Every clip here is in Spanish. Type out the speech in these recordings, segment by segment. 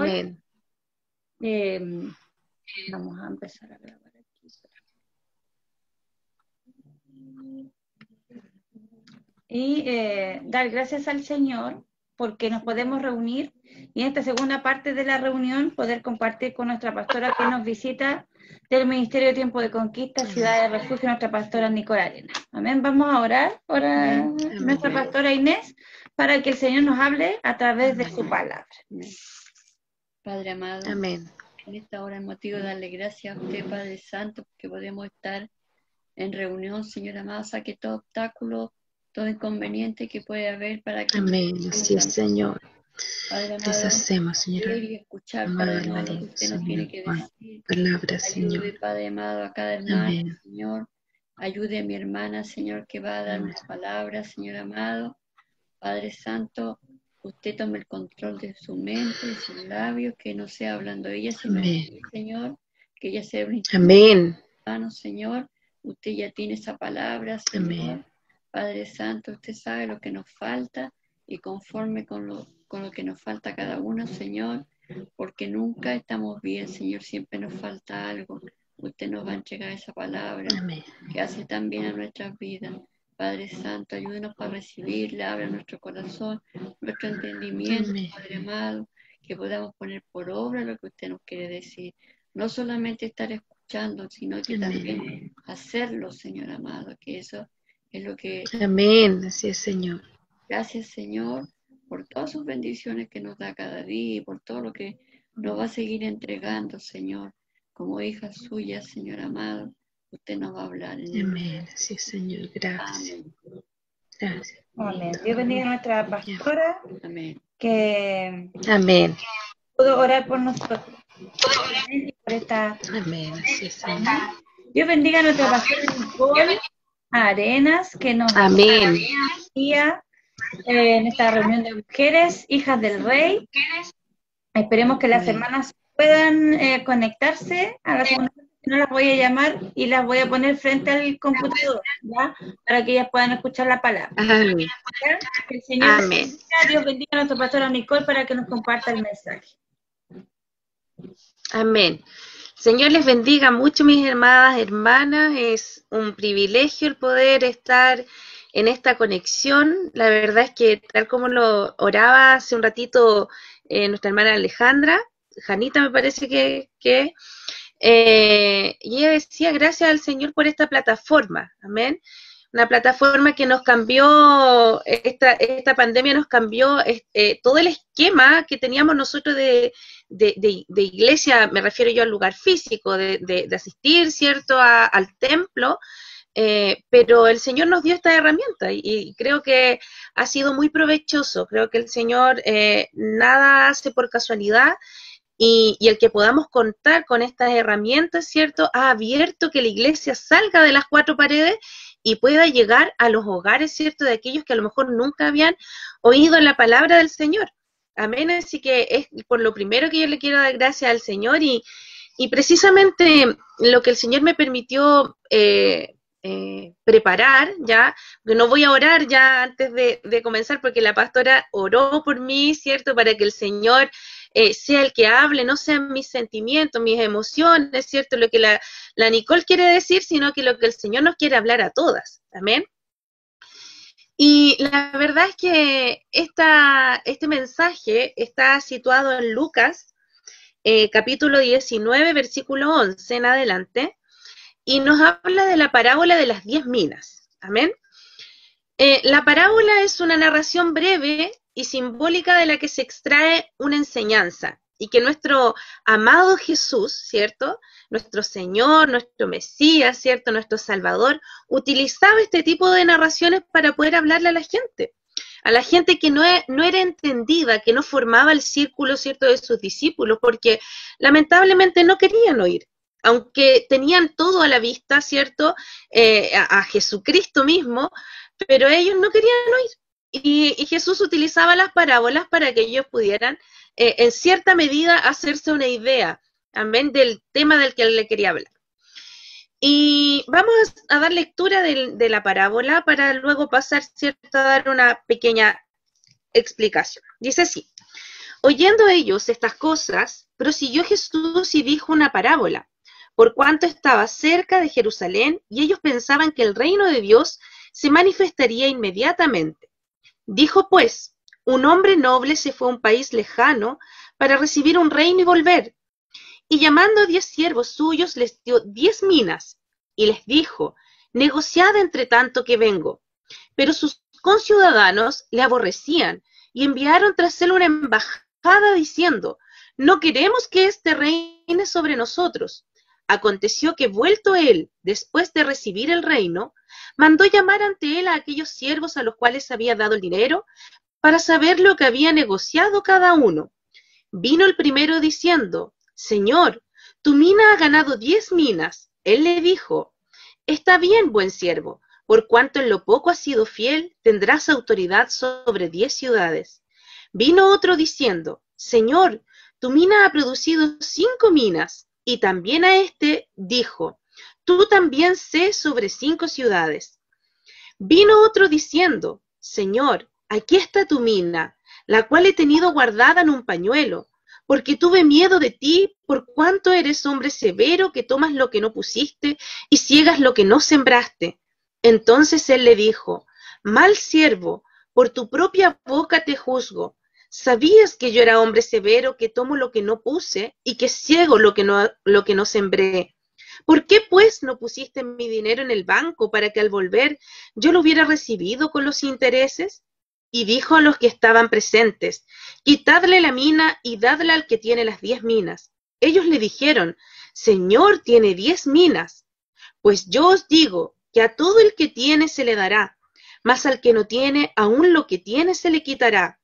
Amén. Vamos a empezar a grabar aquí. Y dar gracias al Señor porque nos podemos reunir y en esta segunda parte de la reunión poder compartir con nuestra pastora que nos visita del Ministerio de Tiempo de Conquista, Ciudad de Refugio, nuestra pastora Nicole Arena. Amén. Vamos a orar por nuestra pastora Inés para que el Señor nos hable a través de su palabra. Amén. Padre amado, Amén. En esta hora es motivo de darle gracias a usted, Padre Santo, porque podemos estar en reunión, Señor amado, saque todo obstáculo, todo inconveniente que puede haber para que... Amén. Así es, Señor. Padre amado, Deshacemos, Señor. leer y escuchar, Padre amado, lo que usted nos tiene que decir. Palabras, Ayude, Señor. Padre amado, a cada hermano, Amén. Señor. Ayude a mi hermana, Señor, que va a dar unas palabras, Señor amado. Padre Santo, usted tome el control de su mente, de sus labios, que no sea hablando ella, sino usted, Señor, que ella sea un Amén. instrumento, Señor. Usted ya tiene esa palabra, Señor. Amén. Padre Santo, usted sabe lo que nos falta y conforme con lo que nos falta a cada uno, Señor, porque nunca estamos bien, Señor, siempre nos falta algo. Usted nos va a entregar esa palabra Amén. que hace tan bien a nuestras vidas. Padre Santo, ayúdenos para recibirla, abra nuestro corazón, nuestro entendimiento, Amén. Padre amado, que podamos poner por obra lo que usted nos quiere decir. No solamente estar escuchando, sino que también hacerlo, Señor amado, que eso es lo que... Amén. Así es, Señor. Gracias, Señor, por todas sus bendiciones que nos da cada día y por todo lo que nos va a seguir entregando, Señor, como hija suya, Señor amado. Usted nos va a hablar. Amén. Así es, Señor. Gracias. Amén. Gracias. Amén. Dios bendiga a nuestra pastora. Amén. Que Amén. pudo orar por nosotros. Y por esta... Amén. Así es, Señor. Dios bendiga a nuestra pastora Nicole Arenas, que nos Amén. guía en esta reunión de mujeres, hijas del Rey. Esperemos que las Amén. hermanas puedan conectarse a la segunda parte, si no las voy a llamar y las voy a poner frente al computador, ¿ya? Para que ellas puedan escuchar la palabra. Amén. ¿Ya? Que el Señor Amén. Dios bendiga a nuestra pastora Nicole para que nos comparta el mensaje. Amén. Señor les bendiga mucho, mis amadas hermanas. Es un privilegio el poder estar en esta conexión. La verdad es que tal como lo oraba hace un ratito nuestra hermana Alejandra, Janita me parece que y ella decía, gracias al Señor por esta plataforma. Amén. Una plataforma que nos cambió, esta pandemia nos cambió todo el esquema que teníamos nosotros de iglesia, me refiero yo al lugar físico, de asistir, ¿cierto?, al templo, pero el Señor nos dio esta herramienta y creo que ha sido muy provechoso. Creo que el Señor nada hace por casualidad. Y el que podamos contar con estas herramientas, ¿cierto?, ha abierto que la iglesia salga de las cuatro paredes y pueda llegar a los hogares, ¿cierto?, de aquellos que a lo mejor nunca habían oído la palabra del Señor. Amén. Así que es por lo primero que yo le quiero dar gracias al Señor y precisamente lo que el Señor me permitió preparar, ya, porque no voy a orar ya antes de comenzar porque la pastora oró por mí, ¿cierto?, para que el Señor sea el que hable, no sean mis sentimientos, mis emociones, ¿cierto?, lo que la Nicole quiere decir, sino que lo que el Señor nos quiere hablar a todas. Amén. Y la verdad es que este mensaje está situado en Lucas, capítulo 19, versículo 11 en adelante, y nos habla de la parábola de las 10 minas. Amén. La parábola es una narración breve y simbólica de la que se extrae una enseñanza, y que nuestro amado Jesús, ¿cierto?, nuestro Señor, nuestro Mesías, ¿cierto?, nuestro Salvador, utilizaba este tipo de narraciones para poder hablarle a la gente que no era entendida, que no formaba el círculo, ¿cierto?, de sus discípulos, porque lamentablemente no querían oír, aunque tenían todo a la vista, ¿cierto?, a Jesucristo mismo, pero ellos no querían oír. Y Jesús utilizaba las parábolas para que ellos pudieran, en cierta medida, hacerse una idea, amén, del tema del que él le quería hablar. Y vamos a dar lectura de la parábola para luego pasar, ¿cierto?, a dar una pequeña explicación. Dice así: Oyendo ellos estas cosas, prosiguió Jesús y dijo una parábola, por cuanto estaba cerca de Jerusalén y ellos pensaban que el reino de Dios se manifestaría inmediatamente. Dijo pues, un hombre noble se fue a un país lejano para recibir un reino y volver. Y llamando a 10 siervos suyos les dio 10 minas y les dijo, negociad entre tanto que vengo. Pero sus conciudadanos le aborrecían y enviaron tras él una embajada diciendo, no queremos que éste reine sobre nosotros. Aconteció que vuelto él, después de recibir el reino, mandó llamar ante él a aquellos siervos a los cuales había dado el dinero, para saber lo que había negociado cada uno. Vino el primero diciendo, Señor, tu mina ha ganado 10 minas. Él le dijo, está bien, buen siervo, por cuanto en lo poco has sido fiel, tendrás autoridad sobre 10 ciudades. Vino otro diciendo, Señor, tu mina ha producido 5 minas. Y también a este dijo, tú también sé sobre 5 ciudades. Vino otro diciendo, Señor, aquí está tu mina, la cual he tenido guardada en un pañuelo, porque tuve miedo de ti, por cuanto eres hombre severo que tomas lo que no pusiste y ciegas lo que no sembraste. Entonces él le dijo, mal siervo, por tu propia boca te juzgo. ¿Sabías que yo era hombre severo, que tomo lo que no puse y que ciego lo que no sembré? ¿Por qué pues no pusiste mi dinero en el banco para que al volver yo lo hubiera recibido con los intereses? Y dijo a los que estaban presentes, quitadle la mina y dadla al que tiene las 10 minas. Ellos le dijeron, Señor, tiene 10 minas. Pues yo os digo que a todo el que tiene se le dará, mas al que no tiene, aún lo que tiene se le quitará.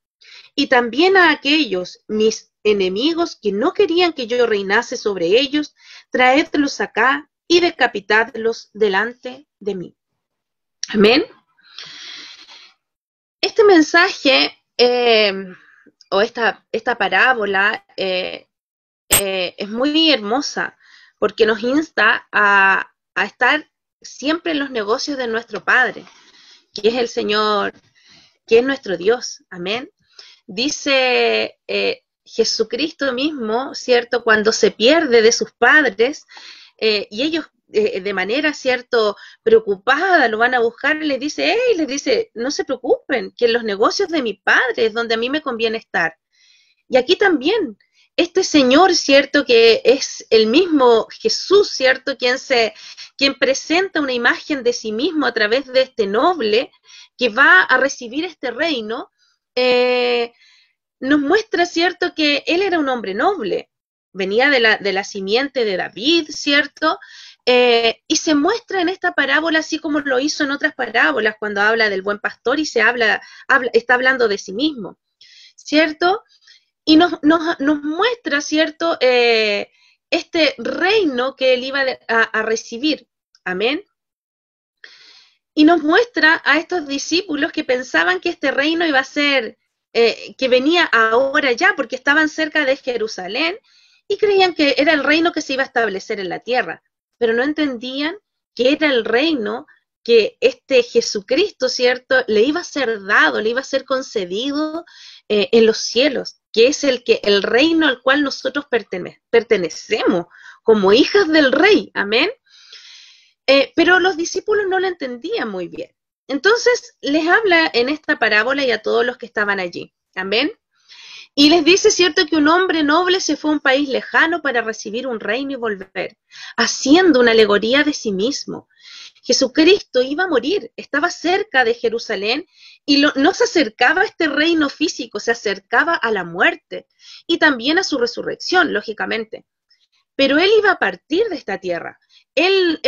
Y también a aquellos, mis enemigos, que no querían que yo reinase sobre ellos, traedlos acá y decapitadlos delante de mí. Amén. Este mensaje o esta parábola es muy hermosa porque nos insta a estar siempre en los negocios de nuestro Padre, que es el Señor, que es nuestro Dios. Amén. Dice Jesucristo mismo, ¿cierto? Cuando se pierde de sus padres y ellos de manera, ¿cierto?, preocupada lo van a buscar, les dice, no se preocupen, que en los negocios de mi Padre es donde a mí me conviene estar. Y aquí también, este Señor, ¿cierto?, que es el mismo Jesús, ¿cierto?, quien presenta una imagen de sí mismo a través de este noble que va a recibir este reino, nos muestra, ¿cierto?, que él era un hombre noble, venía de la simiente de David, ¿cierto?, y se muestra en esta parábola así como lo hizo en otras parábolas cuando habla del buen pastor y está hablando de sí mismo, ¿cierto? Y nos muestra, ¿cierto?, este reino que él iba a recibir, amén. Y nos muestra a estos discípulos que pensaban que este reino iba a ser, que venía ahora ya, porque estaban cerca de Jerusalén y creían que era el reino que se iba a establecer en la tierra, pero no entendían que era el reino que este Jesucristo, ¿cierto?, le iba a ser dado, le iba a ser concedido en los cielos, que es el reino al cual nosotros pertenecemos como hijas del rey, amén. Pero los discípulos no lo entendían muy bien. Entonces les habla en esta parábola y a todos los que estaban allí, amén. Y les dice, ¿cierto?, que un hombre noble se fue a un país lejano para recibir un reino y volver, haciendo una alegoría de sí mismo. Jesucristo iba a morir, estaba cerca de Jerusalén y no se acercaba a este reino físico, se acercaba a la muerte y también a su resurrección, lógicamente. Pero él iba a partir de esta tierra. Él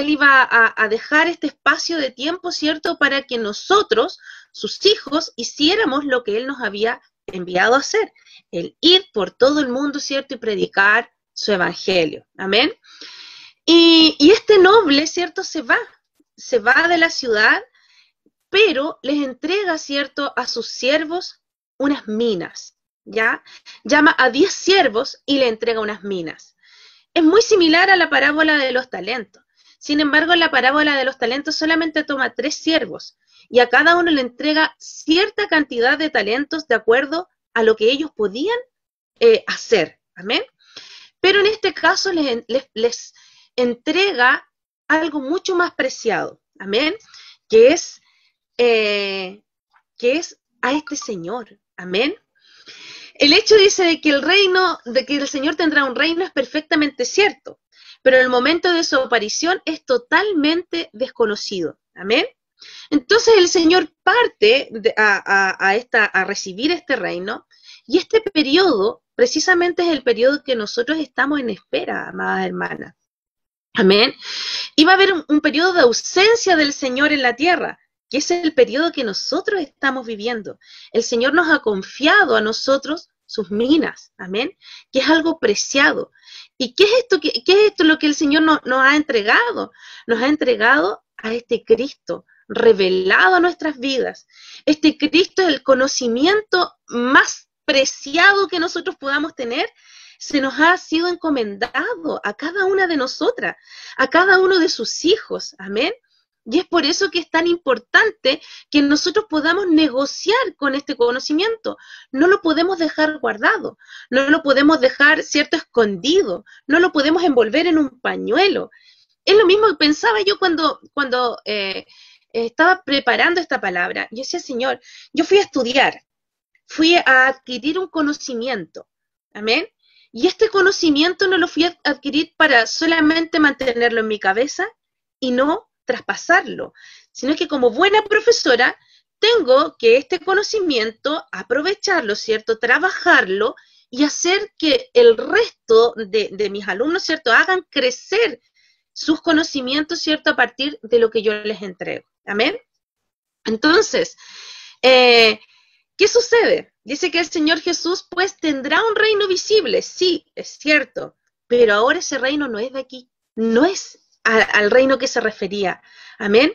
iba a dejar este espacio de tiempo, ¿cierto?, para que nosotros, sus hijos, hiciéramos lo que él nos había enviado a hacer, el ir por todo el mundo, ¿cierto?, y predicar su evangelio. Amén. Y este noble, ¿cierto?, se va de la ciudad, pero les entrega, ¿cierto?, a sus siervos unas minas, ¿ya? Llama a 10 siervos y le entrega unas minas. Es muy similar a la parábola de los talentos. Sin embargo, en la parábola de los talentos solamente toma 3 siervos y a cada uno le entrega cierta cantidad de talentos de acuerdo a lo que ellos podían hacer. Amén. Pero en este caso les entrega algo mucho más preciado. Amén. Que es a este Señor. Amén. El hecho dice de que el Señor tendrá un reino es perfectamente cierto, pero el momento de su aparición es totalmente desconocido. Amén. Entonces el Señor parte a recibir este reino, y este periodo precisamente es el periodo que nosotros estamos en espera, amadas hermanas. Amén. Y va a haber un periodo de ausencia del Señor en la tierra, que es el periodo que nosotros estamos viviendo. El Señor nos ha confiado a nosotros sus minas, amén, que es algo preciado. ¿Y qué es esto? ¿Qué es esto lo que el Señor nos ha entregado? Nos ha entregado a este Cristo revelado a nuestras vidas. Este Cristo es el conocimiento más preciado que nosotros podamos tener. Se nos ha sido encomendado a cada una de nosotras, a cada uno de sus hijos, amén. Y es por eso que es tan importante que nosotros podamos negociar con este conocimiento. No lo podemos dejar guardado, no lo podemos dejar, ¿cierto?, escondido, no lo podemos envolver en un pañuelo. Es lo mismo que pensaba yo cuando estaba preparando esta palabra. Yo decía, Señor, yo fui a estudiar, fui a adquirir un conocimiento, amén. Y este conocimiento no lo fui a adquirir para solamente mantenerlo en mi cabeza y no traspasarlo, sino que como buena profesora tengo que este conocimiento aprovecharlo, ¿cierto?, trabajarlo y hacer que el resto de mis alumnos, ¿cierto?, hagan crecer sus conocimientos, ¿cierto?, a partir de lo que yo les entrego. Amén. Entonces, ¿qué sucede? Dice que el Señor Jesús pues tendrá un reino visible, sí, es cierto, pero ahora ese reino no es de aquí, no es al reino que se refería. Amén.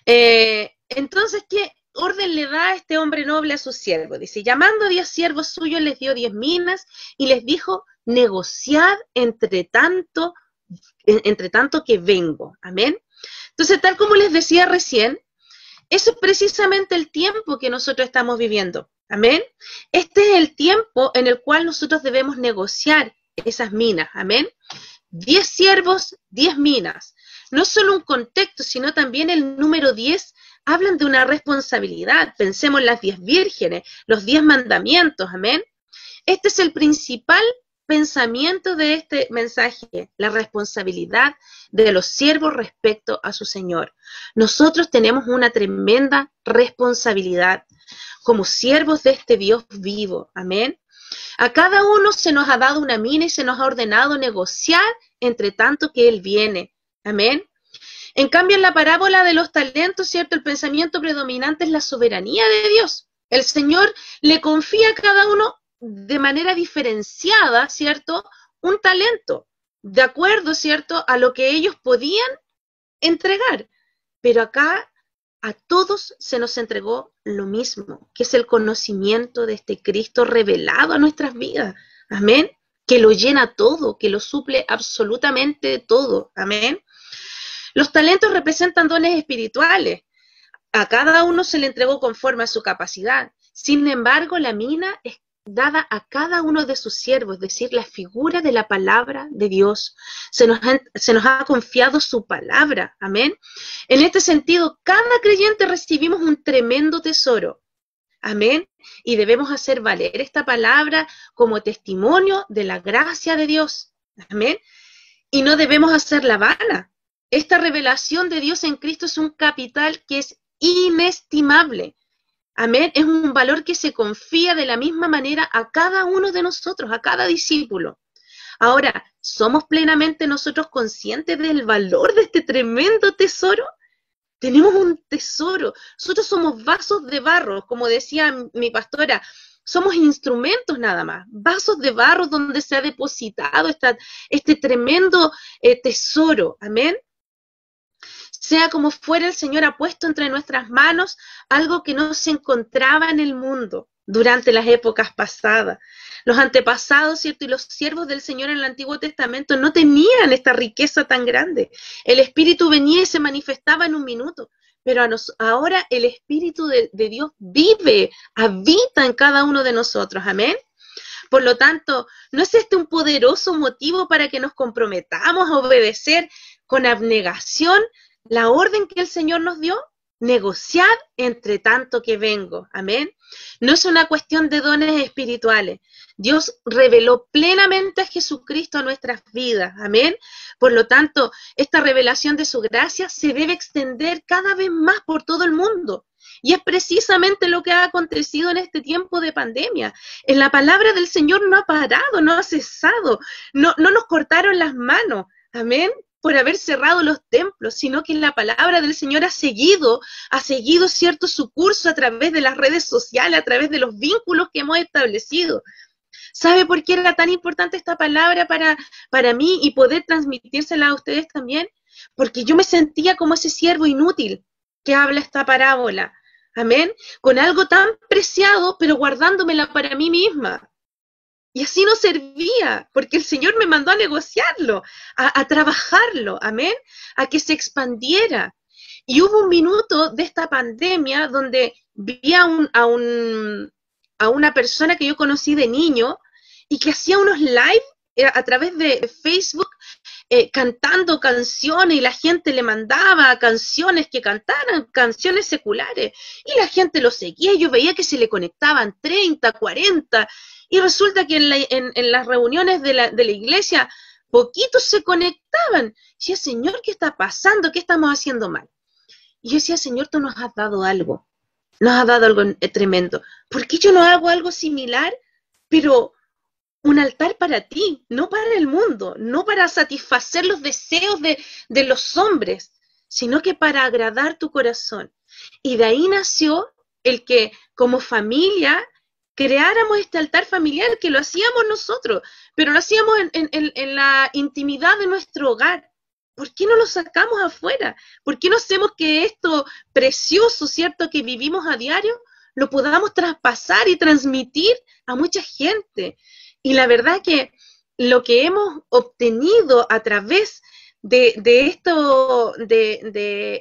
Entonces, ¿qué orden le da este hombre noble a sus siervos? Dice, llamando a 10 siervos suyos, les dio 10 minas y les dijo, negociad entre tanto que vengo. Amén. Entonces, tal como les decía recién, eso es precisamente el tiempo que nosotros estamos viviendo. Amén. Este es el tiempo en el cual nosotros debemos negociar esas minas. Amén. 10 siervos, 10 minas. No solo un contexto, sino también el número 10 hablan de una responsabilidad. Pensemos en las 10 vírgenes, los 10 mandamientos, amén. Este es el principal pensamiento de este mensaje, la responsabilidad de los siervos respecto a su Señor. Nosotros tenemos una tremenda responsabilidad como siervos de este Dios vivo, amén. A cada uno se nos ha dado una mina y se nos ha ordenado negociar entre tanto que Él viene. Amén. En cambio, en la parábola de los talentos, ¿cierto?, el pensamiento predominante es la soberanía de Dios. El Señor le confía a cada uno de manera diferenciada, ¿cierto?, un talento, de acuerdo, ¿cierto?, a lo que ellos podían entregar. Pero acá a todos se nos entregó lo mismo, que es el conocimiento de este Cristo revelado a nuestras vidas. Amén. Que lo llena todo, que lo suple absolutamente todo. Amén. Los talentos representan dones espirituales. A cada uno se le entregó conforme a su capacidad. Sin embargo, la mina es dada a cada uno de sus siervos, es decir, la figura de la palabra de Dios. Se nos ha confiado su palabra. Amén. En este sentido, cada creyente recibimos un tremendo tesoro. Amén. Y debemos hacer valer esta palabra como testimonio de la gracia de Dios. Amén. Y no debemos hacerla vana. Esta revelación de Dios en Cristo es un capital que es inestimable. Amén. Es un valor que se confía de la misma manera a cada uno de nosotros, a cada discípulo. Ahora, ¿somos plenamente nosotros conscientes del valor de este tremendo tesoro? Tenemos un tesoro. Nosotros somos vasos de barro, como decía mi pastora, somos instrumentos nada más, vasos de barro donde se ha depositado este tremendo tesoro. Amén. Sea como fuera, el Señor ha puesto entre nuestras manos algo que no se encontraba en el mundo durante las épocas pasadas. Los antepasados, ¿cierto?, y los siervos del Señor en el Antiguo Testamento no tenían esta riqueza tan grande. El Espíritu venía y se manifestaba en un minuto, pero ahora el Espíritu de Dios vive, habita en cada uno de nosotros. Amén. Por lo tanto, ¿no es este un poderoso motivo para que nos comprometamos a obedecer con abnegación la orden que el Señor nos dio? Negociad entre tanto que vengo. Amén. No es una cuestión de dones espirituales. Dios reveló plenamente a Jesucristo a nuestras vidas. Amén. Por lo tanto, esta revelación de su gracia se debe extender cada vez más por todo el mundo. Y es precisamente lo que ha acontecido en este tiempo de pandemia. En la palabra del Señor no ha parado, no ha cesado, no nos cortaron las manos. Amén. Por haber cerrado los templos, sino que la palabra del Señor ha seguido, cierto, su curso a través de las redes sociales, a través de los vínculos que hemos establecido. ¿Sabe por qué era tan importante esta palabra para mí y poder transmitírsela a ustedes también? Porque yo me sentía como ese siervo inútil que habla esta parábola. Amén. Con algo tan preciado, pero guardándomela para mí misma. Y así no servía, porque el Señor me mandó a negociarlo, a trabajarlo, amén, a que se expandiera. Y hubo un minuto de esta pandemia donde vi a una persona que yo conocí de niño y que hacía unos live a través de Facebook cantando canciones y la gente le mandaba canciones que cantaran, canciones seculares. Y la gente lo seguía y yo veía que se le conectaban 30, 40. Y resulta que en las reuniones de la iglesia, poquitos se conectaban. Y decía, Señor, ¿qué está pasando? ¿Qué estamos haciendo mal? Y yo decía, Señor, tú nos has dado algo. Nos has dado algo tremendo. ¿Por qué yo no hago algo similar? Pero un altar para ti, no para el mundo, no para satisfacer los deseos de los hombres, sino que para agradar tu corazón. Y de ahí nació el que como familia creáramos este altar familiar, que lo hacíamos nosotros, pero lo hacíamos en la intimidad de nuestro hogar. ¿Por qué no lo sacamos afuera? ¿Por qué no hacemos que esto precioso, cierto, que vivimos a diario, lo podamos traspasar y transmitir a mucha gente? Y la verdad que lo que hemos obtenido a través de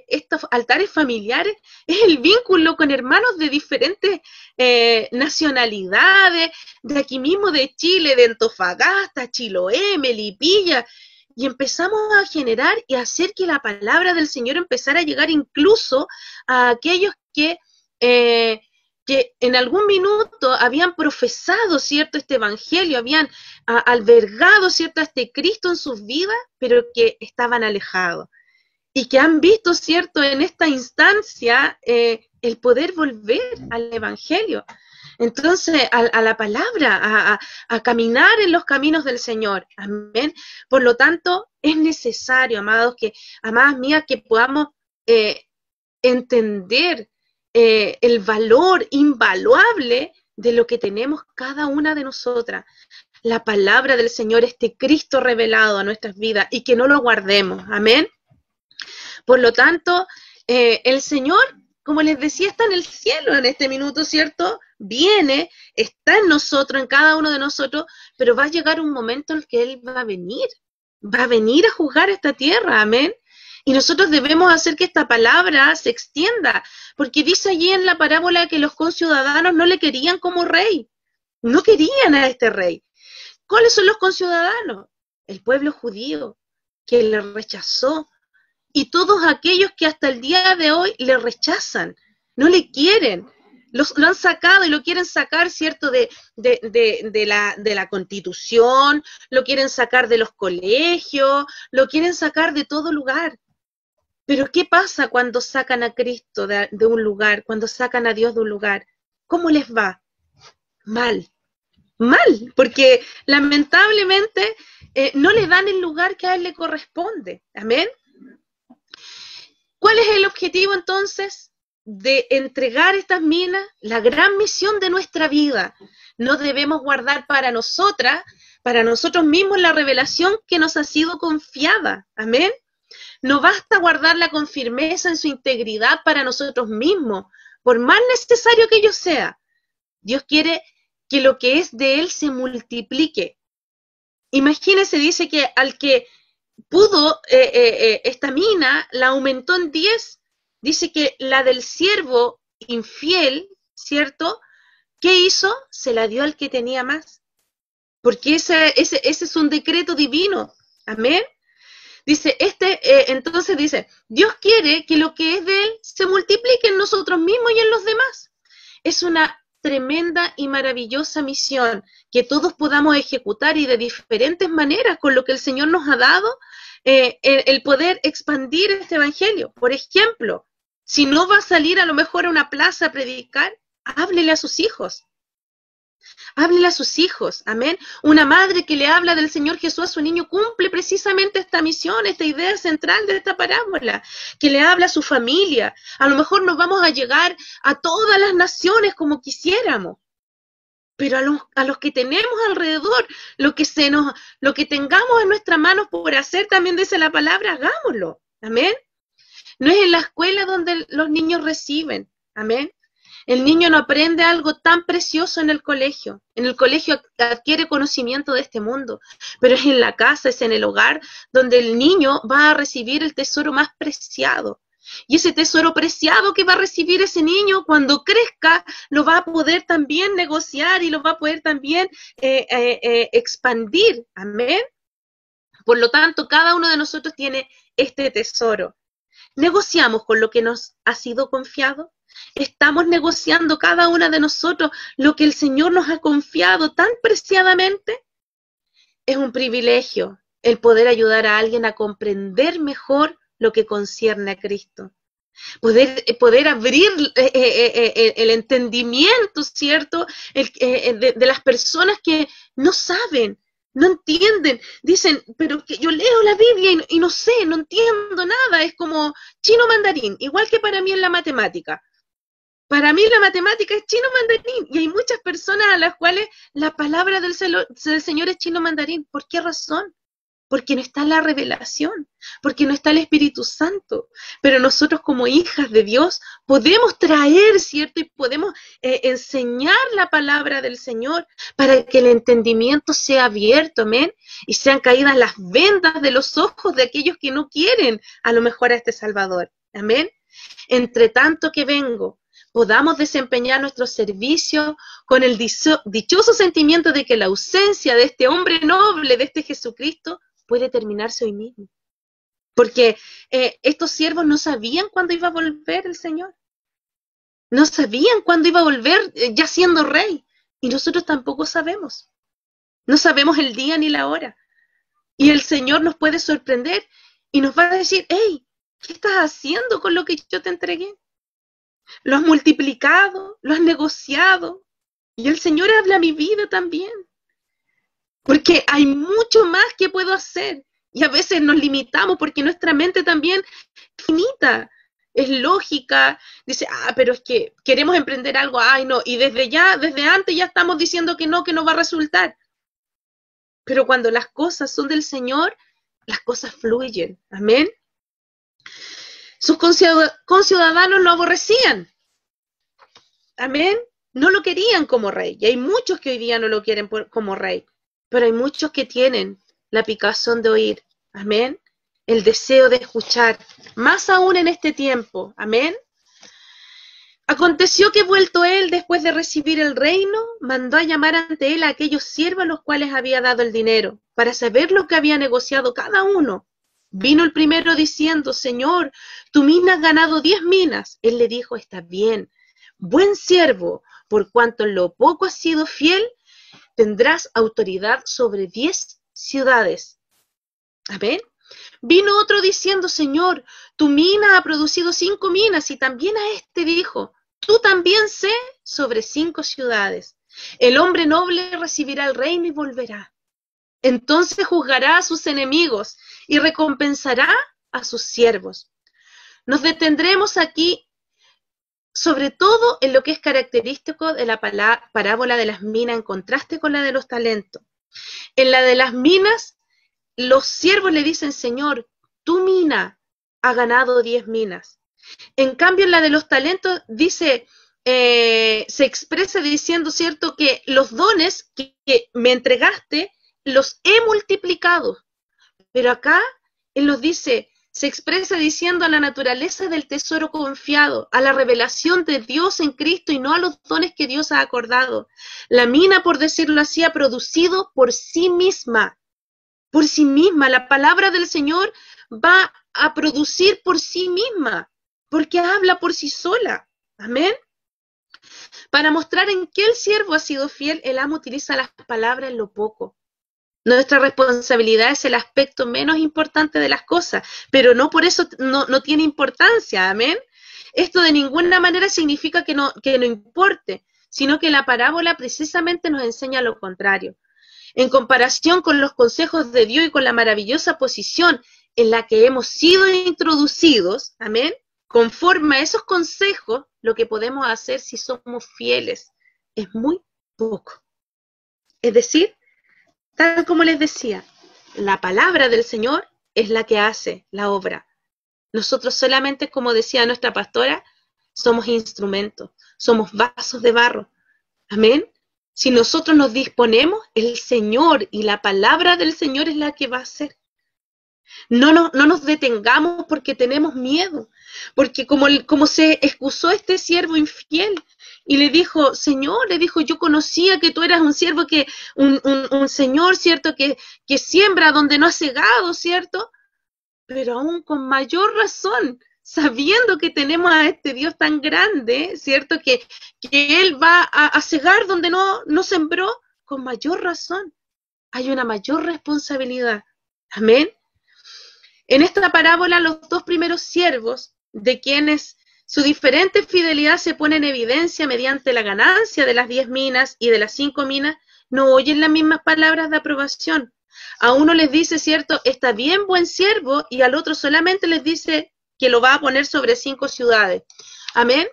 estos altares familiares es el vínculo con hermanos de diferentes nacionalidades, de aquí mismo de Chile, de Antofagasta, Chiloé, Melipilla, y empezamos a generar y a hacer que la palabra del Señor empezara a llegar incluso a aquellos que en algún minuto habían profesado, ¿cierto?, este evangelio, habían albergado, ¿cierto?, a este Cristo en sus vidas, pero que estaban alejados. Y que han visto, ¿cierto?, en esta instancia el poder volver al evangelio. Entonces, a la palabra, a caminar en los caminos del Señor. Amén. Por lo tanto, es necesario, amados, amadas mías, que podamos entender el valor invaluable de lo que tenemos cada una de nosotras. La palabra del Señor, este Cristo revelado a nuestras vidas, y que no lo guardemos. Amén. Por lo tanto, el Señor, como les decía, está en el cielo en este minuto, ¿cierto? Viene, está en nosotros, en cada uno de nosotros, pero va a llegar un momento en el que Él va a venir a juzgar esta tierra, amén. Y nosotros debemos hacer que esta palabra se extienda, porque dice allí en la parábola que los conciudadanos no le querían como rey, no querían a este rey. ¿Cuáles son los conciudadanos? El pueblo judío, que le rechazó, y todos aquellos que hasta el día de hoy le rechazan, no le quieren, lo han sacado y lo quieren sacar, ¿cierto?, de la Constitución, lo quieren sacar de los colegios, lo quieren sacar de todo lugar. Pero ¿qué pasa cuando sacan a Cristo de un lugar, cuando sacan a Dios de un lugar? ¿Cómo les va? Mal, porque lamentablemente no le dan el lugar que a Él le corresponde. Amén. ¿Cuál es el objetivo entonces de entregar estas minas? La gran misión de nuestra vida. No debemos guardar para nosotros mismos la revelación que nos ha sido confiada. Amén. No basta guardarla con firmeza en su integridad para nosotros mismos, por más necesario que ello sea. Dios quiere que lo que es de Él se multiplique. Imagínense, dice que al que pudo esta mina, la aumentó en 10, dice que la del siervo infiel, ¿cierto? ¿Qué hizo? Se la dio al que tenía más. porque ese es un decreto divino. Amén. Dice, entonces dice, Dios quiere que lo que es de Él se multiplique en nosotros mismos y en los demás. Es una tremenda y maravillosa misión que todos podamos ejecutar y de diferentes maneras con lo que el Señor nos ha dado, el poder expandir este evangelio. Por ejemplo, si no va a salir a lo mejor a una plaza a predicar, háblele a sus hijos. Háblele a sus hijos, amén. Una madre que le habla del Señor Jesús a su niño cumple precisamente esta misión, esta idea central de esta parábola, que le habla a su familia. A lo mejor no vamos a llegar a todas las naciones como quisiéramos, pero a los que tenemos alrededor, lo que tengamos en nuestras manos por hacer, también dice la palabra, hagámoslo, amén. No es en la escuela donde los niños reciben, amén. El niño no aprende algo tan precioso en el colegio. En el colegio adquiere conocimiento de este mundo, pero es en la casa, es en el hogar, donde el niño va a recibir el tesoro más preciado. Y ese tesoro preciado que va a recibir ese niño, cuando crezca, lo va a poder también negociar y lo va a poder también expandir. Amén. Por lo tanto, cada uno de nosotros tiene este tesoro. ¿Negociamos con lo que nos ha sido confiado? ¿Estamos negociando cada una de nosotros lo que el Señor nos ha confiado tan preciadamente? Es un privilegio el poder ayudar a alguien a comprender mejor lo que concierne a Cristo. Poder abrir el entendimiento, ¿cierto? De las personas que no saben, no entienden. Dicen, pero que yo leo la Biblia y no sé, no entiendo nada. Es como chino mandarín, igual que para mí en la matemática. Para mí la matemática es chino mandarín y hay muchas personas a las cuales la palabra del Señor es chino mandarín. ¿Por qué razón? Porque no está la revelación, porque no está el Espíritu Santo. Pero nosotros como hijas de Dios podemos traer, ¿cierto? Y podemos enseñar la palabra del Señor para que el entendimiento sea abierto, amén. Y sean caídas las vendas de los ojos de aquellos que no quieren a lo mejor a este Salvador, amén. Entre tanto que vengo, podamos desempeñar nuestro servicio con el dichoso sentimiento de que la ausencia de este hombre noble, de este Jesucristo, puede terminarse hoy mismo. Porque estos siervos no sabían cuándo iba a volver el Señor. No sabían cuándo iba a volver ya siendo rey. Y nosotros tampoco sabemos. No sabemos el día ni la hora. Y el Señor nos puede sorprender y nos va a decir, hey, ¿qué estás haciendo con lo que yo te entregué? Lo has multiplicado, lo has negociado. Y el Señor habla a mi vida también. Porque hay mucho más que puedo hacer. Y a veces nos limitamos porque nuestra mente también es finita, es lógica. Dice, pero es que queremos emprender algo, ay no. Y desde antes ya estamos diciendo que no va a resultar. Pero cuando las cosas son del Señor, las cosas fluyen. Amén. Sus conciudadanos lo aborrecían. Amén. No lo querían como rey. Y hay muchos que hoy día no lo quieren como rey. Pero hay muchos que tienen la picazón de oír. Amén. El deseo de escuchar. Más aún en este tiempo. Amén. Aconteció que vuelto él, después de recibir el reino, mandó a llamar ante él a aquellos siervos a los cuales había dado el dinero, para saber lo que había negociado cada uno. Vino el primero diciendo, Señor, tu mina has ganado 10 minas. Él le dijo, está bien, buen siervo, por cuanto en lo poco has sido fiel, tendrás autoridad sobre 10 ciudades. Amén. Vino otro diciendo, Señor, tu mina ha producido 5 minas, y también a este dijo, tú también sé sobre 5 ciudades. El hombre noble recibirá el reino y volverá. Entonces juzgará a sus enemigos y recompensará a sus siervos. Nos detendremos aquí sobre todo en lo que es característico de la parábola de las minas en contraste con la de los talentos. En la de las minas, los siervos le dicen, Señor, tu mina ha ganado 10 minas. En cambio, en la de los talentos dice, se expresa diciendo, cierto, que los dones que me entregaste los he multiplicado. Pero acá él nos dice, se expresa diciendo a la naturaleza del tesoro confiado, a la revelación de Dios en Cristo y no a los dones que Dios ha acordado. La mina, por decirlo así, ha producido por sí misma. Por sí misma. La palabra del Señor va a producir por sí misma, porque habla por sí sola. Amén. Para mostrar en qué el siervo ha sido fiel, el amo utiliza las palabras en lo poco. Nuestra responsabilidad es el aspecto menos importante de las cosas, pero no por eso no tiene importancia, amén. Esto de ninguna manera significa que no importe, sino que la parábola precisamente nos enseña lo contrario. En comparación con los consejos de Dios y con la maravillosa posición en la que hemos sido introducidos, amén, conforme a esos consejos, lo que podemos hacer si somos fieles es muy poco. Es decir, tal como les decía, la palabra del Señor es la que hace la obra. Nosotros solamente, como decía nuestra pastora, somos instrumentos, somos vasos de barro. Amén. Si nosotros nos disponemos, el Señor y la palabra del Señor es la que va a hacer. No nos detengamos porque tenemos miedo, porque como se excusó este siervo infiel y le dijo, Señor, le dijo, yo conocía que tú eras un siervo, un Señor, ¿cierto? Que siembra donde no ha segado, ¿cierto? Pero aún con mayor razón, sabiendo que tenemos a este Dios tan grande, ¿cierto? Que Él va a cegar donde no sembró, con mayor razón. Hay una mayor responsabilidad. Amén. En esta parábola, los dos primeros siervos, de quienes su diferente fidelidad se pone en evidencia mediante la ganancia de las 10 minas y de las 5 minas, no oyen las mismas palabras de aprobación. A uno les dice, cierto, está bien, buen siervo, y al otro solamente les dice que lo va a poner sobre 5 ciudades. Amén.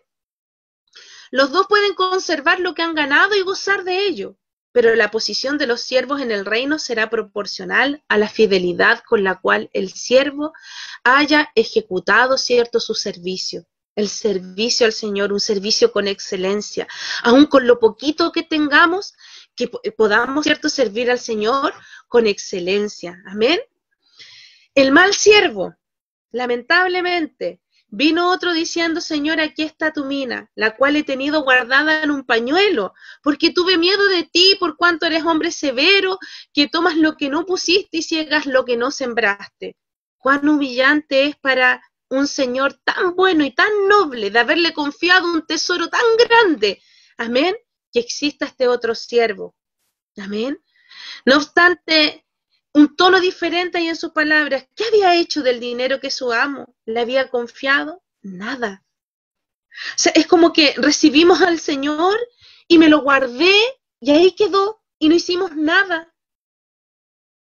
Los dos pueden conservar lo que han ganado y gozar de ello, pero la posición de los siervos en el reino será proporcional a la fidelidad con la cual el siervo haya ejecutado, cierto, su servicio. El servicio al Señor, un servicio con excelencia, aun con lo poquito que tengamos, que podamos, cierto, servir al Señor con excelencia. Amén. El mal siervo, lamentablemente, vino otro diciendo, Señor, aquí está tu mina, la cual he tenido guardada en un pañuelo, porque tuve miedo de ti, por cuanto eres hombre severo, que tomas lo que no pusiste y ciegas lo que no sembraste. Cuán humillante es para un Señor tan bueno y tan noble de haberle confiado un tesoro tan grande. Amén. Que exista este otro siervo. Amén. No obstante, un tono diferente hay en sus palabras. ¿Qué había hecho del dinero que su amo le había confiado? Nada. O sea, es como que recibimos al Señor y me lo guardé y ahí quedó y no hicimos nada.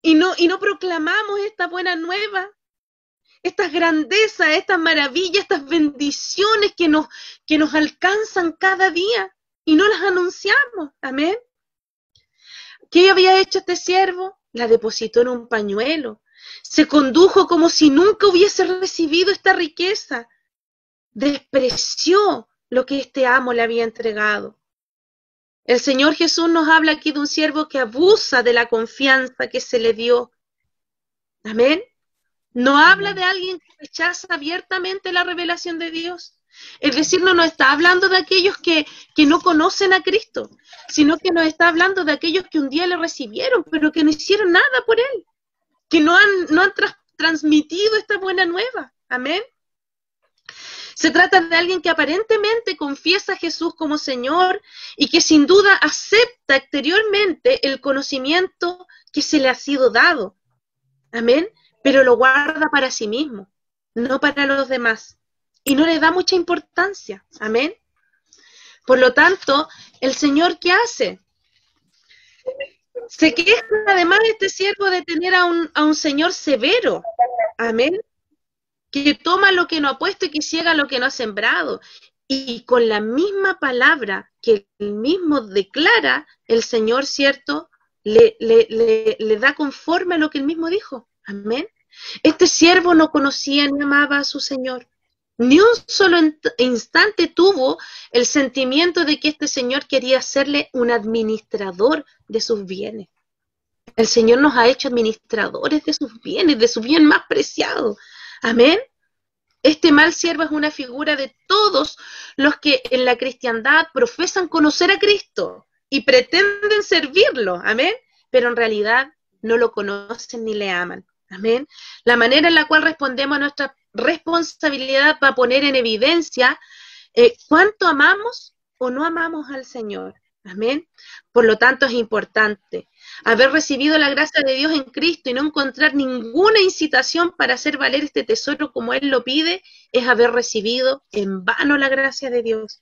Y no proclamamos esta buena nueva, estas grandezas, estas maravillas, estas bendiciones que nos alcanzan cada día y no las anunciamos. Amén. ¿Qué había hecho este siervo? La depositó en un pañuelo. Se condujo como si nunca hubiese recibido esta riqueza. Despreció lo que este amo le había entregado. El Señor Jesús nos habla aquí de un siervo que abusa de la confianza que se le dio. Amén. No habla de alguien que rechaza abiertamente la revelación de Dios. Es decir, no nos está hablando de aquellos que no conocen a Cristo, sino que nos está hablando de aquellos que un día le recibieron, pero que no hicieron nada por Él, que no han transmitido esta buena nueva. Amén. Se trata de alguien que aparentemente confiesa a Jesús como Señor y que sin duda acepta exteriormente el conocimiento que se le ha sido dado. Amén. Pero lo guarda para sí mismo, no para los demás. Y no le da mucha importancia. Amén. Por lo tanto, el Señor, ¿qué hace? Se queja además este siervo de tener a un Señor severo. Amén. Que toma lo que no ha puesto y que ciega lo que no ha sembrado. Y con la misma palabra que él mismo declara, el Señor, ¿cierto?, le da conforme a lo que él mismo dijo. Amén. Este siervo no conocía ni amaba a su Señor. Ni un solo instante tuvo el sentimiento de que este Señor quería hacerle un administrador de sus bienes. El Señor nos ha hecho administradores de sus bienes, de su bien más preciado. Amén. Este mal siervo es una figura de todos los que en la cristiandad profesan conocer a Cristo y pretenden servirlo, amén, pero en realidad no lo conocen ni le aman, amén. La manera en la cual respondemos a nuestra responsabilidad va a poner en evidencia cuánto amamos o no amamos al Señor, amén. Por lo tanto es importante haber recibido la gracia de Dios en Cristo y no encontrar ninguna incitación para hacer valer este tesoro como Él lo pide, es haber recibido en vano la gracia de Dios.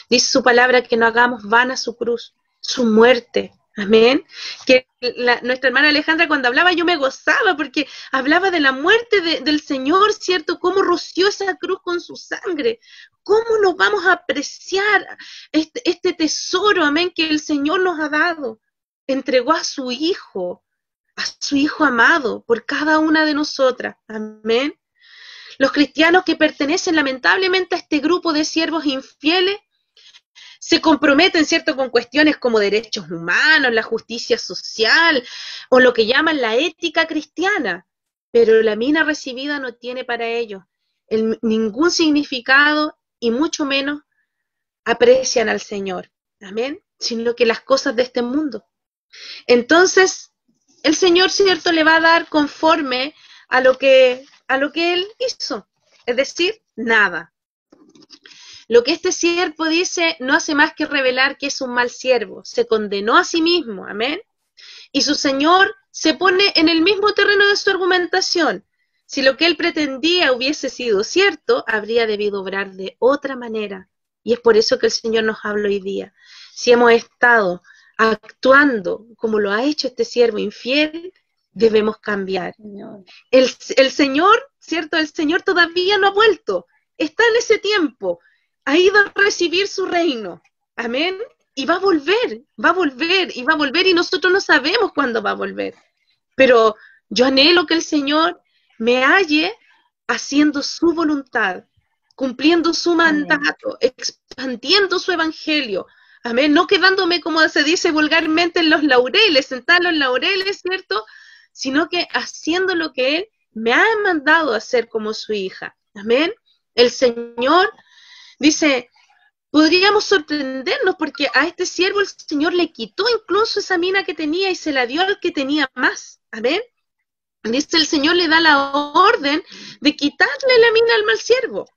Dice su palabra que no hagamos vana su cruz, su muerte. Amén. Que nuestra hermana Alejandra cuando hablaba yo me gozaba porque hablaba de la muerte del Señor, ¿cierto? Cómo roció esa cruz con su sangre. ¿Cómo nos vamos a apreciar este tesoro, amén, que el Señor nos ha dado? Entregó a su Hijo amado por cada una de nosotras. Amén. Los cristianos que pertenecen lamentablemente a este grupo de siervos infieles se comprometen, ¿cierto?, con cuestiones como derechos humanos, la justicia social o lo que llaman la ética cristiana, pero la mina recibida no tiene para ellos ningún significado y mucho menos aprecian al Señor, amén, sino que las cosas de este mundo. Entonces, el Señor, ¿cierto?, le va a dar conforme a lo que Él hizo, es decir, nada. Lo que este siervo dice no hace más que revelar que es un mal siervo, se condenó a sí mismo, amén. Y su Señor se pone en el mismo terreno de su argumentación. Si lo que él pretendía hubiese sido cierto, habría debido obrar de otra manera. Y es por eso que el Señor nos habla hoy día. Si hemos estado actuando como lo ha hecho este siervo infiel, debemos cambiar. El Señor, ¿cierto? El Señor todavía no ha vuelto. Está en ese tiempo. Ha ido a recibir su reino, amén, y va a volver, y nosotros no sabemos cuándo va a volver, pero yo anhelo que el Señor me halle haciendo su voluntad, cumpliendo su mandato, expandiendo su evangelio, amén, no quedándome, como se dice vulgarmente, en los laureles, sentada en los laureles, ¿cierto?, sino que haciendo lo que Él me ha mandado a hacer como su hija, amén. El Señor dice, podríamos sorprendernos porque a este siervo el Señor le quitó incluso esa mina que tenía y se la dio al que tenía más. Amén. Dice, el Señor le da la orden de quitarle la mina al mal siervo.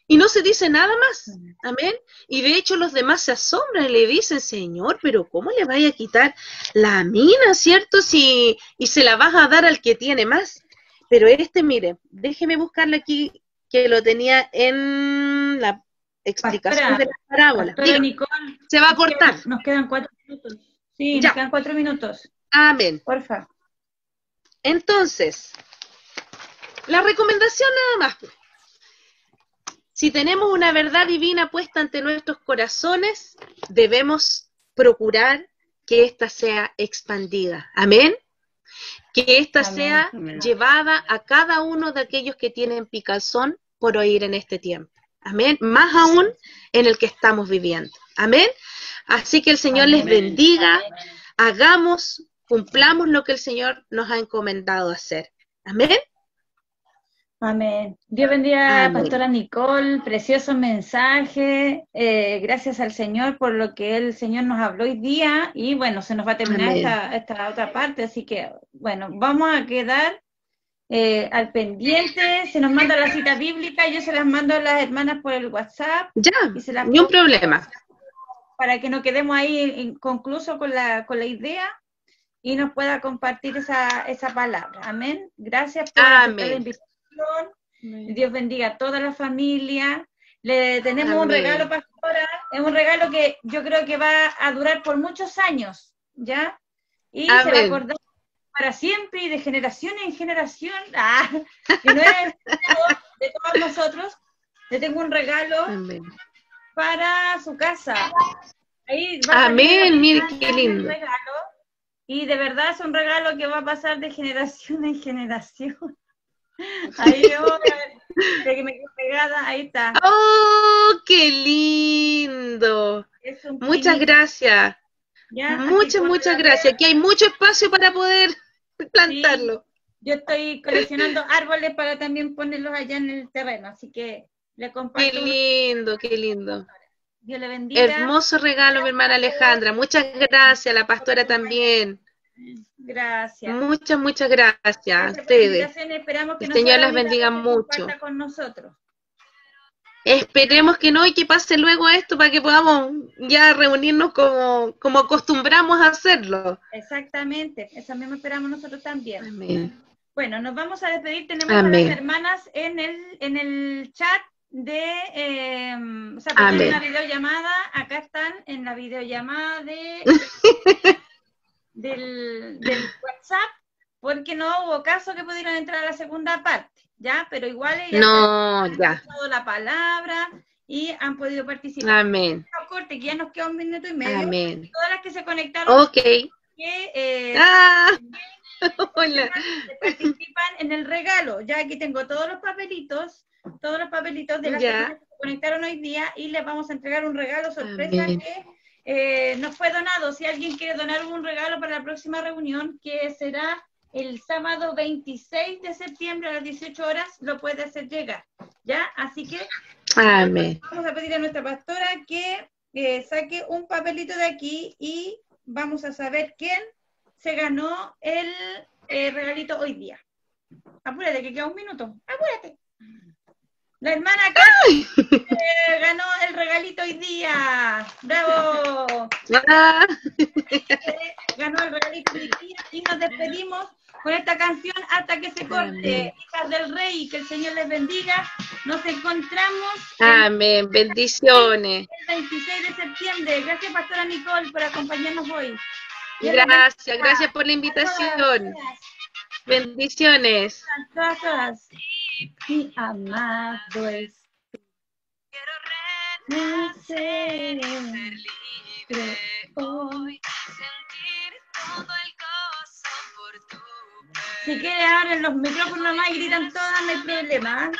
Y no se dice nada más. Amén. Y de hecho los demás se asombran y le dicen, Señor, pero ¿cómo le vaya a quitar la mina, cierto? Y se la vas a dar al que tiene más. Pero mire, déjeme buscarle aquí que lo tenía en la explicación de la parábola. Nicole, se va a cortar. Nos quedan 4 minutos. Sí, ya. Nos quedan 4 minutos. Amén. Porfa. Entonces, la recomendación nada más. Si tenemos una verdad divina puesta ante nuestros corazones, debemos procurar que ésta sea expandida. Amén. Que ésta sea llevada a cada uno de aquellos que tienen picazón por oír en este tiempo. Amén. Más aún en el que estamos viviendo. Amén. Así que el Señor les bendiga. Hagamos, cumplamos lo que el Señor nos ha encomendado hacer. Amén. Amén. Dios bendiga a Pastora Nicole. Precioso mensaje. Gracias al Señor por lo que el Señor nos habló hoy día. Y bueno, se nos va a terminar esta otra parte. Así que, bueno, vamos a quedar al pendiente. Se nos manda la cita bíblica, yo se las mando a las hermanas por el WhatsApp. Ya, ni un problema. Para que nos quedemos ahí inconcluso con la idea y nos pueda compartir esa palabra. Amén. Gracias por la invitación. Dios bendiga a toda la familia. Le tenemos un regalo, pastora. Es un regalo que yo creo que va a durar por muchos años, ¿ya? Y se va a acordar para siempre y de generación en generación, que no es de todos nosotros. Le tengo un regalo para su casa. Ahí va mire qué lindo. Regalo, y de verdad es un regalo que va a pasar de generación en generación. Ahí que me quedo pegada, ahí está. ¡Oh, qué lindo! Muchas gracias. Muchas gracias. Aquí hay mucho espacio para poder plantarlo. Yo estoy coleccionando árboles para también ponerlos allá en el terreno, así que le comparto. Qué lindo, qué lindo. Dios le bendiga. Hermoso regalo, mi hermana Alejandra. Muchas gracias, la pastora también. Gracias. Muchas gracias a ustedes. Esperamos que El Señor las bendiga mucho. Con nosotros. Esperemos que no y que pase luego esto para que podamos ya reunirnos como acostumbramos a hacerlo. Exactamente, eso mismo esperamos nosotros también. Amén. Bueno, nos vamos a despedir. Tenemos a las hermanas en el chat o sea, perdón, en la videollamada. Acá están en la videollamada del WhatsApp, porque no hubo caso que pudieran entrar a la segunda parte, ¿ya? Pero igual ellas han escuchado la palabra y han podido participar. Amén. Corte, que ya nos queda 1 minuto y medio. Amén. Todas las que se conectaron. Ok. Hola. Participan en el regalo. Ya aquí tengo todos los papelitos de las personas que se conectaron hoy día y les vamos a entregar un regalo sorpresa. Amén. Que nos fue donado. Si alguien quiere donar un regalo para la próxima reunión, que será el sábado 26 de septiembre a las 18 horas, lo puede hacer llegar, ¿ya? Así que amén. Vamos a pedir a nuestra pastora que saque un papelito de aquí y vamos a saber quién se ganó el regalito hoy día. Apúrate, que queda 1 minuto. Apúrate. La hermana Katy ganó el regalito hoy día. ¡Bravo! Ganó el regalito hoy día y nos despedimos con esta canción hasta que se corte. Hijas del Rey, que el Señor les bendiga. Nos encontramos. Amén. Bendiciones. El 26 de septiembre. Gracias, pastora Nicole, por acompañarnos hoy. Gracias por la invitación. Bendiciones. Todas. Mi amado es. Quiero renacer, ser libre hoy, sentir todo el gozo por tu perdón. Si quieren abren los micrófonos más y gritan todas, no hay problema.